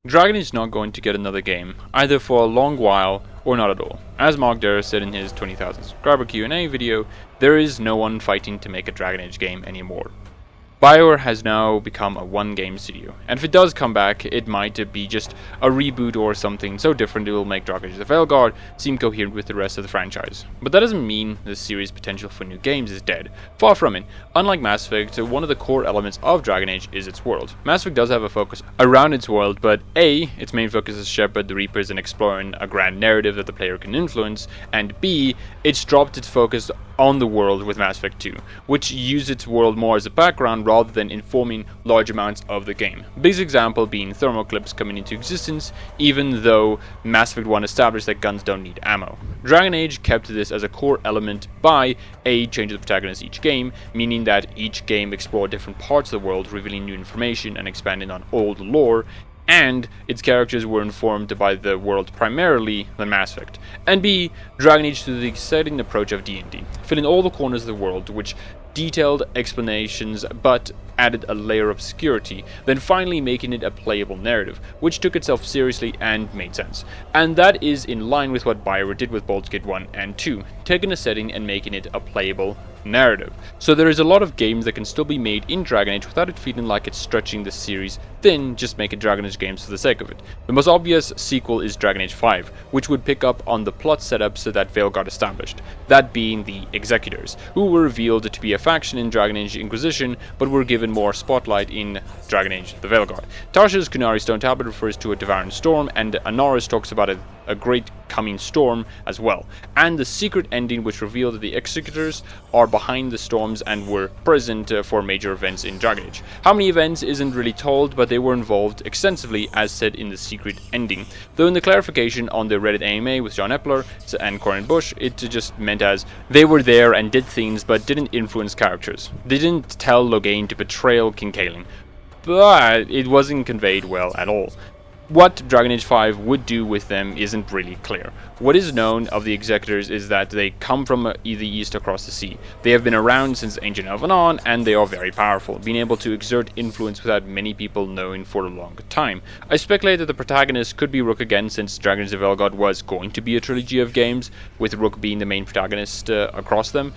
Dragon is not going to get another game, either for a long while or not at all. As Mark Darrah said in his 20,000 subscriber Q&A video, there is no one fighting to make a Dragon Age game anymore. BioWare has now become a one-game studio, and if it does come back, it might be just a reboot or something so different it will make Dragon Age the VEILGUARD seem coherent with the rest of the franchise. But that doesn't mean the series' potential for new games is dead. Far from it. Unlike Mass Effect, one of the core elements of Dragon Age is its world. Mass Effect does have a focus around its world, but A, its main focus is shepherd the Reapers and exploring a grand narrative that the player can influence, and B, it's dropped its focus on the world with Mass Effect 2, which used its world more as a background rather than informing large amounts of the game. Biggest example being thermoclips coming into existence, even though Mass Effect 1 established that guns don't need ammo. Dragon Age kept this as a core element by A, changing the protagonist each game, meaning that each game explored different parts of the world, revealing new information and expanding on old lore, and its characters were informed by the world primarily than Mass Effect. And B, Dragon Age to the exciting approach of D&D, filling all the corners of the world, which detailed explanations but added a layer of obscurity, then finally making it a playable narrative, which took itself seriously and made sense. And that is in line with what BioWare did with Baldur's Gate 1 and 2, taking a setting and making it a playable narrative. So there is a lot of games that can still be made in Dragon Age without it feeling like it's stretching the series thin, just making Dragon Age games for the sake of it. The most obvious sequel is Dragon Age 5, which would pick up on the plot setups that VEILGUARD established, that being the Executors, who were revealed to be a faction in Dragon Age Inquisition, but were given more spotlight in Dragon Age the VEILGUARD. Tasha's Kunari Stone Tablet refers to a devouring storm, and Anaris talks about a great coming storm as well, and the secret ending which revealed that the Executors are behind the storms and were present for major events in Dragon Age. How many events isn't really told, but they were involved extensively as said in the secret ending, though in the clarification on the Reddit AMA with John Epler and Corin Bush, it just meant as they were there and did things but didn't influence characters. They didn't tell Loghain to betray King Kaelin, but it wasn't conveyed well at all. What Dragon Age 5 would do with them isn't really clear. What is known of the Executors is that they come from the east across the sea. They have been around since ancient Elven, and they are very powerful, being able to exert influence without many people knowing for a long time. I speculate that the protagonist could be Rook again, since Dragon Age the VEILGUARD was going to be a trilogy of games, with Rook being the main protagonist across them,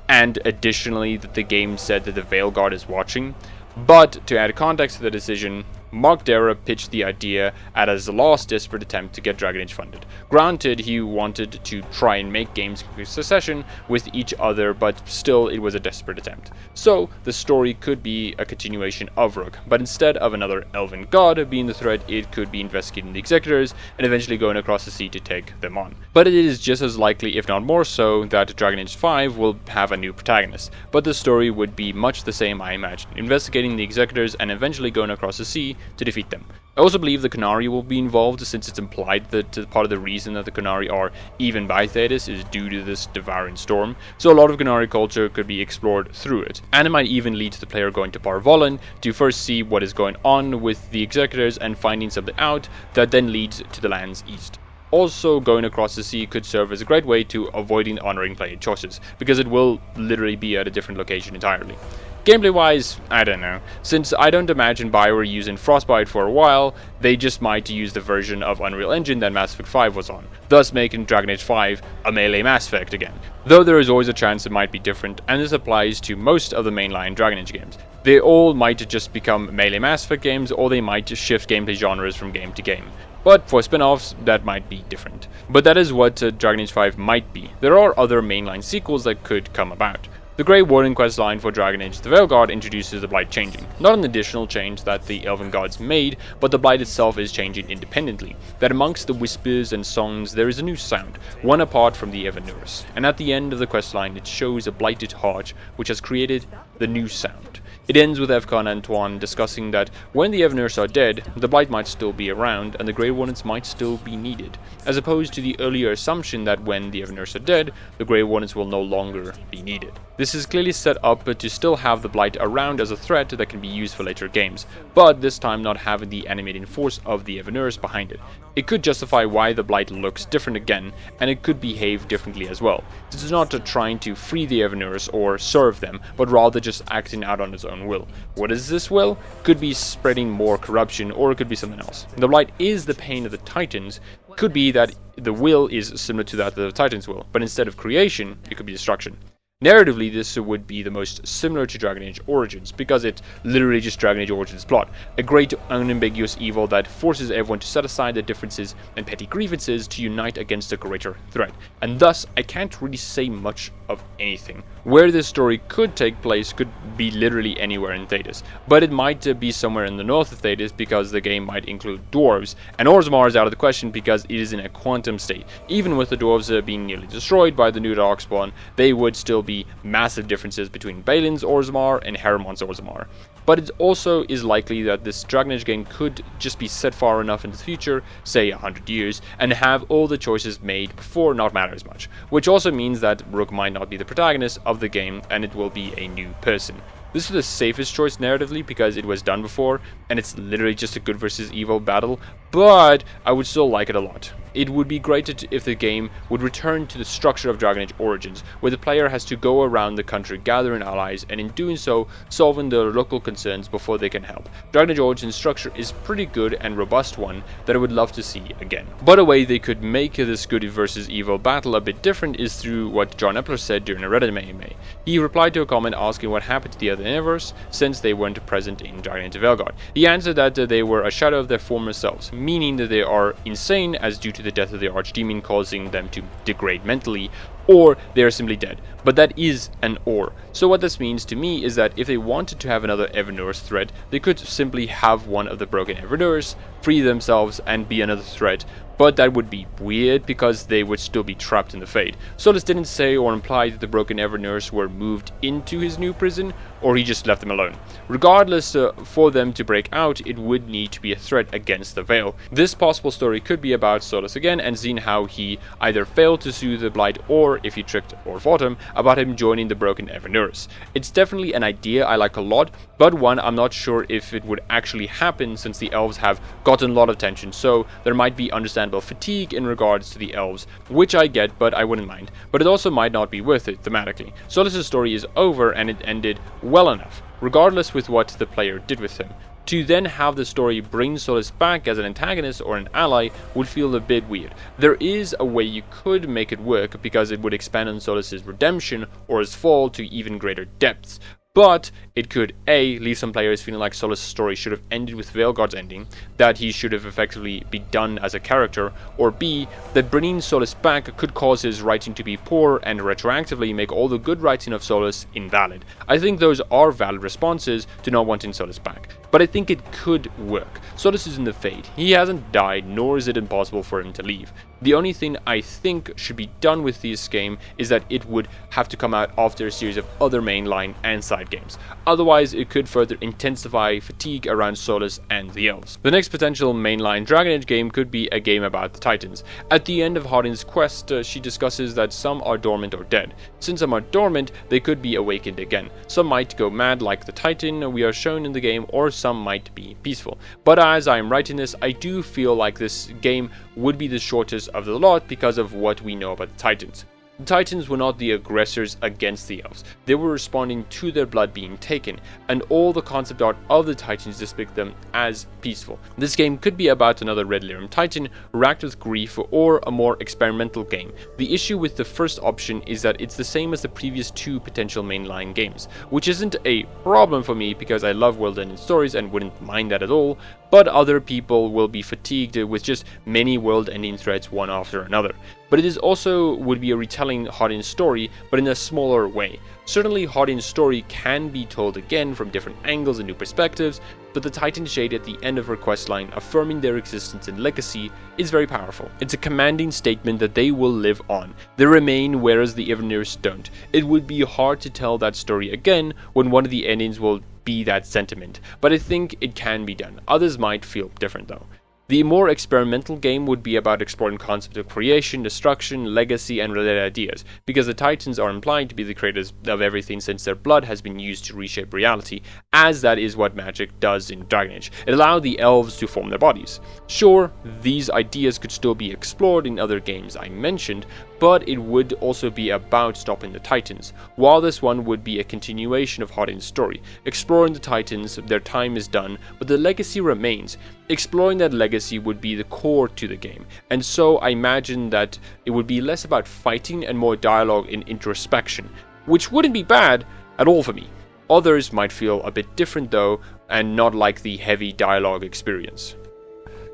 and additionally that the game said that the VEILGUARD is watching. But to add context to the decision, Mark Darrah pitched the idea as a last desperate attempt to get Dragon Age funded. Granted, he wanted to try and make games in succession with each other, but still it was a desperate attempt. So, the story could be a continuation of Rook, but instead of another elven god being the threat, it could be investigating the Executors and eventually going across the sea to take them on. But it is just as likely, if not more so, that Dragon Age 5 will have a new protagonist, but the story would be much the same, I imagine, investigating the Executors and eventually going across the sea to defeat them. I also believe the Qunari will be involved, since it's implied that part of the reason that the Qunari are even by Thetis is due to this devouring storm, so a lot of Qunari culture could be explored through it, and it might even lead to the player going to Parvolan to first see what is going on with the Executors and finding something out that then leads to the lands east. Also, going across the sea could serve as a great way to avoiding honoring player choices, because it will literally be at a different location entirely. Gameplay wise, I don't know. Since I don't imagine BioWare using Frostbite for a while, they just might use the version of Unreal Engine that Mass Effect 5 was on, thus making Dragon Age 5 a melee Mass Effect again. Though there is always a chance it might be different, and this applies to most of the mainline Dragon Age games. They all might just become melee Mass Effect games, or they might just shift gameplay genres from game to game. But for spin-offs, that might be different. But that is what Dragon Age 5 might be. There are other mainline sequels that could come about. The Grey Warden questline for Dragon Age the VEILGUARD introduces the Blight changing. Not an additional change that the Elven gods made, but the Blight itself is changing independently. That amongst the whispers and songs there is a new sound, one apart from the Evanuris. And at the end of the questline it shows a blighted heart which has created the new sound. It ends with Evka and Antoine discussing that when the Evanuris are dead, the Blight might still be around and the Grey Wardens might still be needed, as opposed to the earlier assumption that when the Evanuris are dead, the Grey Wardens will no longer be needed. This is clearly set up to still have the Blight around as a threat that can be used for later games, but this time not having the animating force of the Evanuris behind it. It could justify why the Blight looks different again, and it could behave differently as well. This is not trying to free the Evanuris or serve them, but rather just acting out on its own own will. What is this will? Could be spreading more corruption, or it could be something else. The Blight is the pain of the Titans. Could be that the will is similar to that of the Titans' will, but instead of creation, it could be destruction. Narratively, this would be the most similar to Dragon Age Origins, because it's literally just Dragon Age Origins plot. A great unambiguous evil that forces everyone to set aside their differences and petty grievances to unite against a greater threat. And thus, I can't really say much of anything. Where this story could take place could be literally anywhere in Thedas, but it might be somewhere in the north of Thedas because the game might include dwarves, and Orzammar is out of the question because it is in a quantum state. Even with the dwarves being nearly destroyed by the new Darkspawn, they would still be massive differences between Balin's Orzammar and Haramon's Orzammar. But it also is likely that this Dragon Age game could just be set far enough into the future, say 100 years, and have all the choices made before not matter as much, which also means that Rook might not be the protagonist of the game and it will be a new person. This is the safest choice narratively because it was done before, and it's literally just a good versus evil battle, but I would still like it a lot. It would be great if the game would return to the structure of Dragon Age Origins, where the player has to go around the country gathering allies, and in doing so, solving the local concerns before they can help. Dragon Age Origins structure is pretty good and robust one that I would love to see again. But a way they could make this good versus evil battle a bit different is through what John Epler said during a Reddit AMA. He replied to a comment asking what happened to the other universe since they weren't present in Dragon Age VEILGUARD. He answered that they were a shadow of their former selves, meaning that they are insane as due to the death of the archdemon causing them to degrade mentally, or they are simply dead. But that is an or. So what this means to me is that if they wanted to have another Evanuris threat, they could simply have one of the broken Evanuris, free themselves, and be another threat. But that would be weird because they would still be trapped in the Fade. Solus didn't say or imply that the broken Evanuris were moved into his new prison, or he just left them alone. Regardless, for them to break out, it would need to be a threat against the Veil. This possible story could be about Solus again and seeing how he either failed to sue the Blight, or if he tricked or fought him, about him joining the broken Evanuris. It's definitely an idea I like a lot, but one I'm not sure if it would actually happen since the Elves have gotten a lot of attention, so there might be understandable fatigue in regards to the Elves, which I get, but I wouldn't mind. But it also might not be worth it thematically. Solus's story is over and it ended well enough, regardless with what the player did with him. To then have the story bring Solus back as an antagonist or an ally would feel a bit weird. There is a way you could make it work because it would expand on Solus's redemption or his fall to even greater depths. But it could A, leave some players feeling like Solus' story should have ended with VEILGUARD's ending, that he should have effectively been done as a character, or B, that bringing Solus back could cause his writing to be poor and retroactively make all the good writing of Solus invalid. I think those are valid responses to not wanting Solus back, but I think it could work. Solus is in the Fade. He hasn't died, nor is it impossible for him to leave. The only thing I think should be done with this game is that it would have to come out after a series of other mainline and side games. Otherwise, it could further intensify fatigue around Solus and the Elves. The next potential mainline Dragon Age game could be a game about the Titans. At the end of Hardin's quest, she discusses that some are dormant or dead. Since some are dormant, they could be awakened again. Some might go mad like the Titan we are shown in the game, or some might be peaceful. But as I am writing this, I do feel like this game would be the shortest of the lot because of what we know about the Titans. The Titans were not the aggressors against the Elves. They were responding to their blood being taken, and all the concept art of the Titans depict them as peaceful. This game could be about another Red Lyrium Titan racked with grief, or a more experimental game. The issue with the first option is that it's the same as the previous two potential mainline games, which isn't a problem for me because I love world-ending stories and wouldn't mind that at all, but other people will be fatigued with just many world-ending threats one after another. But it is also would be a retelling Hardin's story, but in a smaller way. Certainly Hardin's story can be told again from different angles and new perspectives, but the Titan shade at the end of her questline affirming their existence and legacy is very powerful. It's a commanding statement that they will live on. They remain, whereas the Evanuris don't. It would be hard to tell that story again when one of the endings will be that sentiment, but I think it can be done. Others might feel different though. The more experimental game would be about exploring concepts of creation, destruction, legacy, and related ideas, because the Titans are implied to be the creators of everything since their blood has been used to reshape reality, as that is what magic does in Dragon Age. It allowed the Elves to form their bodies. Sure, these ideas could still be explored in other games I mentioned, but it would also be about stopping the Titans, while this one would be a continuation of Hardin's story. Exploring the Titans, their time is done, but the legacy remains. Exploring that legacy would be the core to the game, and so I imagine that it would be less about fighting and more dialogue and introspection, which wouldn't be bad at all for me. Others might feel a bit different though, and not like the heavy dialogue experience.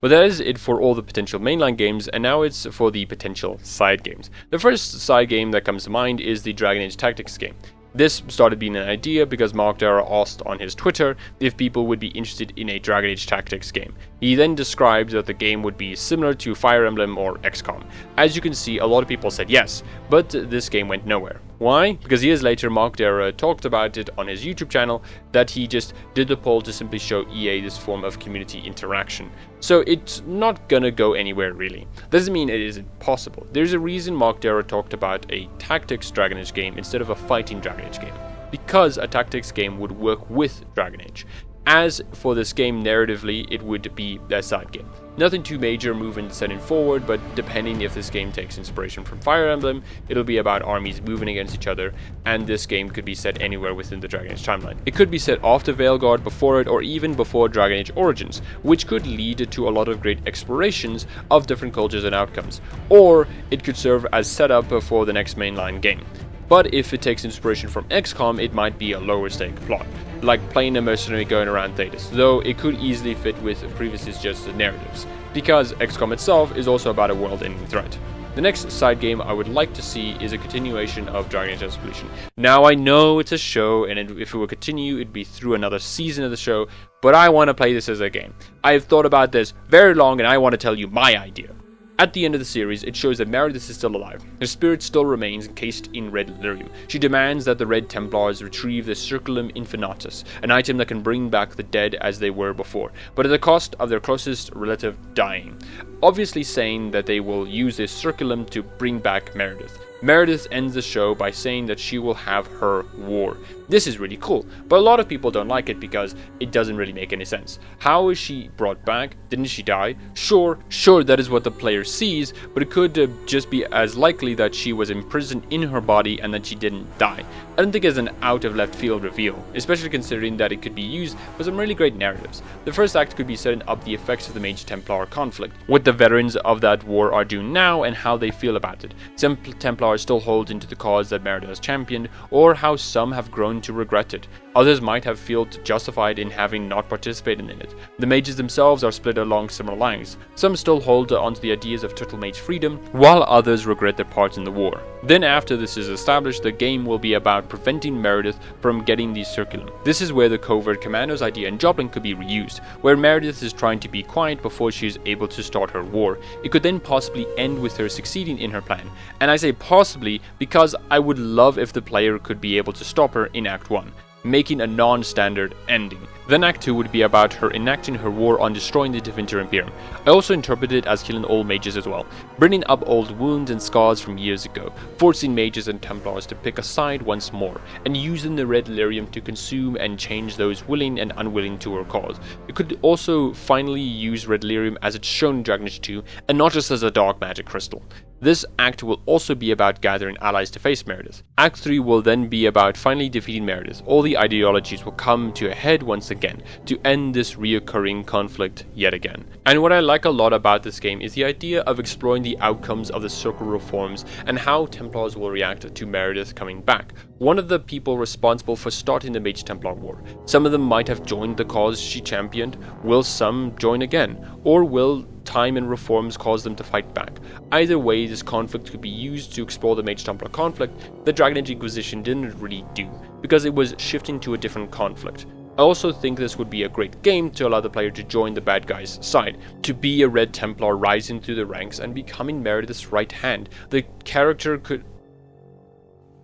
But that is it for all the potential mainline games, and now it's for the potential side games. The first side game that comes to mind is the Dragon Age Tactics game. This started being an idea because Darrah asked on his Twitter if people would be interested in a Dragon Age Tactics game. He then described that the game would be similar to Fire Emblem or XCOM. As you can see, a lot of people said yes, but this game went nowhere. Why? Because years later, Darrah talked about it on his YouTube channel, that he just did the poll to simply show EA this form of community interaction. So it's not gonna go anywhere really. Doesn't mean it isn't possible. There's a reason Darrah talked about a tactics Dragon Age game instead of a fighting Dragon Age game, because a tactics game would work with Dragon Age. As for this game, narratively, it would be a side game. Nothing too major moving setting forward, but depending if this game takes inspiration from Fire Emblem, it'll be about armies moving against each other, and this game could be set anywhere within the Dragon Age timeline. It could be set after VEILGUARD, before it, or even before Dragon Age Origins, which could lead to a lot of great explorations of different cultures and outcomes. Or it could serve as setup for the next mainline game. But if it takes inspiration from XCOM, it might be a lower stake plot, like playing a mercenary going around Thetis, though it could easily fit with previously suggested narratives, because XCOM itself is also about a world-ending threat. The next side game I would like to see is a continuation of Dragon Age Expedition. Now I know it's a show, and if it will continue, it'd be through another season of the show, but I want to play this as a game. I have thought about this very long, and I want to tell you my idea. At the end of the series, it shows that Meredith is still alive. Her spirit still remains encased in red lyrium. She demands that the Red Templars retrieve the Circulum Infinitus, an item that can bring back the dead as they were before, but at the cost of their closest relative dying. Obviously saying that they will use this Circulum to bring back Meredith. Meredith ends the show by saying that she will have her war. This is really cool, but a lot of people don't like it because it doesn't really make any sense. How is she brought back? Didn't she die? Sure, that is what the player sees, but it could just be as likely that she was imprisoned in her body and that she didn't die. I don't think it's an out of left field reveal, especially considering that it could be used for some really great narratives. The first act could be setting up the effects of the Mage Templar conflict, what the veterans of that war are doing now and how they feel about it. Some Templars still hold into the cause that Meredith has championed, or how some have grown to regret it. Others might have felt justified in having not participated in it. The mages themselves are split along similar lines. Some still hold onto the ideas of total mage freedom, while others regret their parts in the war. Then after this is established, the game will be about preventing Meredith from getting the Circulum. This is where the covert commandos idea in Joplin could be reused, where Meredith is trying to be quiet before she is able to start her war. It could then possibly end with her succeeding in her plan. And I say possibly because I would love if the player could be able to stop her in Act 1. Making a non-standard ending. Then Act 2 would be about her enacting her war on destroying the Divinity Imperium. I also interpreted it as killing all mages as well, bringing up old wounds and scars from years ago, forcing mages and Templars to pick a side once more, and using the red lyrium to consume and change those willing and unwilling to her cause. It could also finally use red lyrium as it's shown in Dragon Age 2, and not just as a dark magic crystal. This act will also be about gathering allies to face Meredith. Act 3 will then be about finally defeating Meredith. All the ideologies will come to a head once again, to end this reoccurring conflict yet again. And what I like a lot about this game is the idea of exploring the outcomes of the Circle reforms and how Templars will react to Meredith coming back. One of the people responsible for starting the Mage Templar War. Some of them might have joined the cause she championed. Will some join again? Or will time and reforms cause them to fight back? Either way, this conflict could be used to explore the Mage Templar conflict that Dragon Age Inquisition didn't really do, because it was shifting to a different conflict. I also think this would be a great game to allow the player to join the bad guy's side, to be a Red Templar rising through the ranks and becoming Meredith's right hand. The character could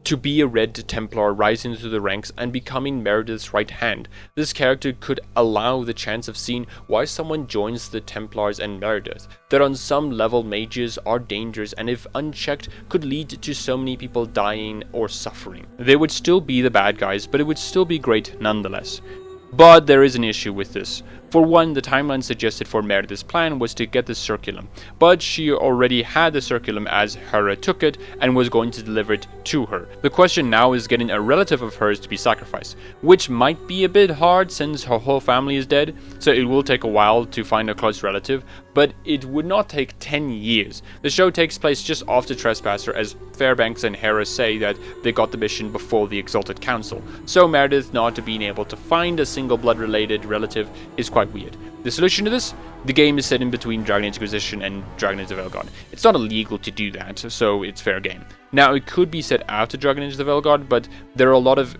to be a Red Templar rising through the ranks and becoming Meredith's right hand. This character could allow the chance of seeing why someone joins the Templars and Meredith, that on some level mages are dangerous and if unchecked could lead to so many people dying or suffering. They would still be the bad guys, but it would still be great nonetheless. But there is an issue with this. For one, the timeline suggested for Meredith's plan was to get the circulum, but she already had the circulum as Hera took it and was going to deliver it to her. The question now is getting a relative of hers to be sacrificed, which might be a bit hard since her whole family is dead, so it will take a while to find a close relative, but it would not take 10 years. The show takes place just after Trespasser, as Fairbanks and Hera say that they got the mission before the Exalted Council, so Meredith not being able to find a single blood-related relative is quite weird. The solution to this? The game is set in between Dragon Age Inquisition and Dragon Age the VEILGUARD. It's not illegal to do that, so it's fair game. Now, it could be set after Dragon Age the VEILGUARD, but there are a lot of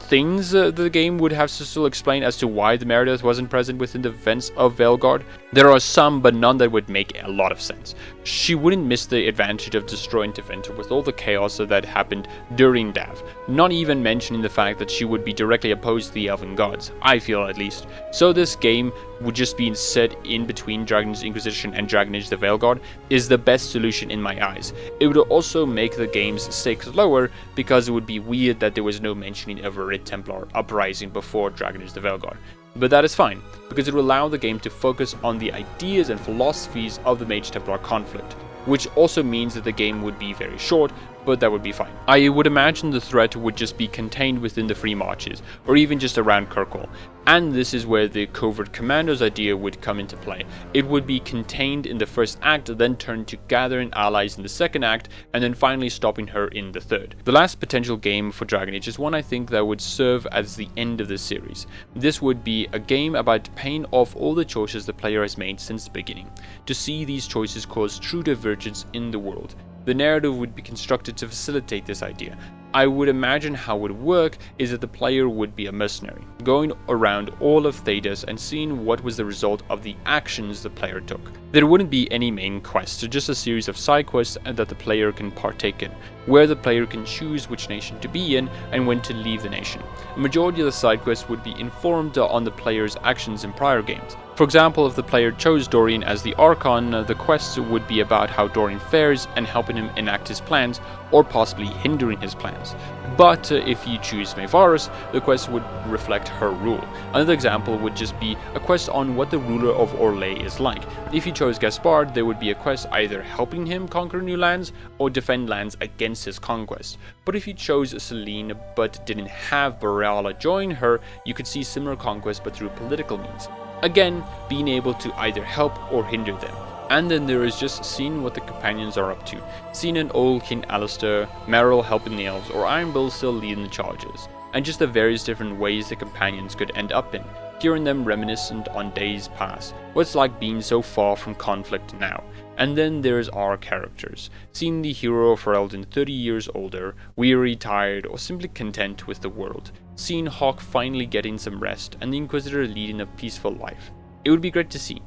things the game would have to still explain as to why the Meredith wasn't present within the events of VEILGUARD. There are some, but none that would make a lot of sense. She wouldn't miss the advantage of destroying Tevinter with all the chaos that happened during DAV, not even mentioning the fact that she would be directly opposed to the Elven gods, I feel at least. So this game would just be set in between Dragon Age Inquisition and Dragon Age the VEILGUARD is the best solution in my eyes. It would also make the game's stakes lower, because it would be weird that there was no mentioning of a Red Templar uprising before Dragon Age the VEILGUARD. But that is fine, because it will allow the game to focus on the ideas and philosophies of the Mage Templar conflict, which also means that the game would be very short, but that would be fine. I would imagine the threat would just be contained within the free marches, or even just around Kirkwall, and this is where the Covert Commandos idea would come into play. It would be contained in the first act, then turn to gathering allies in the second act, and then finally stopping her in the third. The last potential game for Dragon Age is one I think that would serve as the end of the series. This would be a game about paying off all the choices the player has made since the beginning, to see these choices cause true divergence in the world. The narrative would be constructed to facilitate this idea. I would imagine how it would work is that the player would be a mercenary, going around all of Thedas and seeing what was the result of the actions the player took. There wouldn't be any main quests, just a series of side quests that the player can partake in, where the player can choose which nation to be in and when to leave the nation. A majority of the side quests would be informed on the player's actions in prior games. For example, if the player chose Dorian as the Archon, the quests would be about how Dorian fares and helping him enact his plans, or possibly hindering his plans. But if you choose Maevaris, the quest would reflect her rule. Another example would just be a quest on what the ruler of Orlais is like. If you chose Gaspard, there would be a quest either helping him conquer new lands or defend lands against his conquest. But if you chose Celine but didn't have Barala join her, you could see similar conquests but through political means. Again, being able to either help or hinder them. And then there is just seeing what the companions are up to, seeing an old King Alistair, Merrill helping the Elves, or Iron Bull still leading the charges, and just the various different ways the companions could end up in, hearing them reminiscent on days past, what it's like being so far from conflict now. And then there's our characters, seeing the hero of Ferelden 30 years older, weary, tired, or simply content with the world, seeing Hawke finally getting some rest, and the Inquisitor leading a peaceful life. It would be great to see.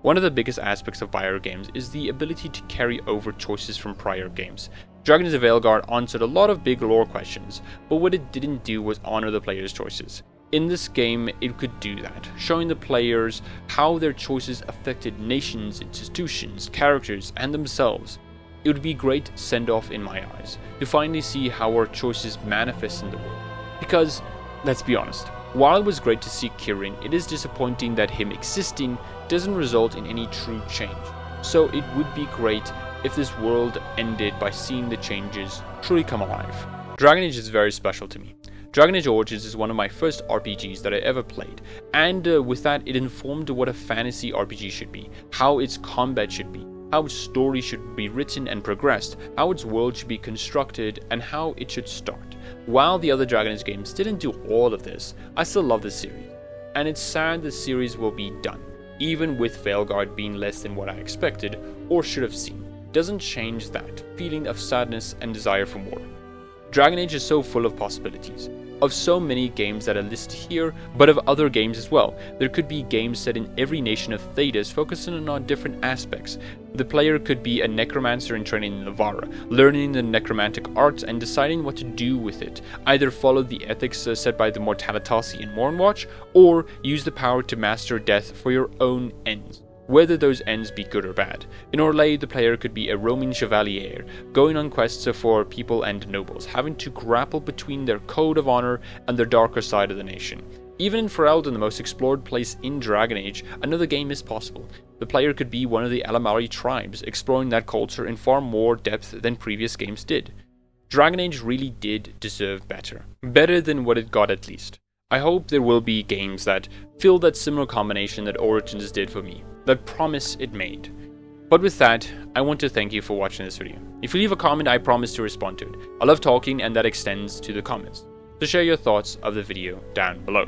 One of the biggest aspects of Bioware games is the ability to carry over choices from prior games. Dragon Age the VEILGUARD answered a lot of big lore questions, but what it didn't do was honor the player's choices. In this game, it could do that, showing the players how their choices affected nations, institutions, characters, and themselves. It would be a great send-off in my eyes, to finally see how our choices manifest in the world. Because, let's be honest, while it was great to see Kirin, it is disappointing that him existing doesn't result in any true change. So it would be great if this world ended by seeing the changes truly come alive. Dragon Age is very special to me. Dragon Age Origins is one of my first RPGs that I ever played, and with that it informed what a fantasy RPG should be, how its combat should be, how its story should be written and progressed, how its world should be constructed, and how it should start. While the other Dragon Age games didn't do all of this, I still love this series, and it's sad the series will be done, even with VEILGUARD being less than what I expected or should have seen. Doesn't change that feeling of sadness and desire for more. Dragon Age is so full of possibilities, of so many games that are listed here, but of other games as well. There could be games set in every nation of Thedas focusing on different aspects. The player could be a necromancer in training in Navarra, learning the necromantic arts and deciding what to do with it. Either follow the ethics set by the Mortalitasi in Mornwatch, or use the power to master death for your own ends, whether those ends be good or bad. In Orlais, the player could be a roaming chevalier, going on quests for people and nobles, having to grapple between their code of honor and the darker side of the nation. Even in Ferelden, the most explored place in Dragon Age, another game is possible. The player could be one of the Elamari tribes, exploring that culture in far more depth than previous games did. Dragon Age really did deserve better. Better than what it got at least. I hope there will be games that fill that similar combination that Origins did for me, that promise it made. But with that, I want to thank you for watching this video. If you leave a comment, I promise to respond to it. I love talking, and that extends to the comments. So share your thoughts of the video down below.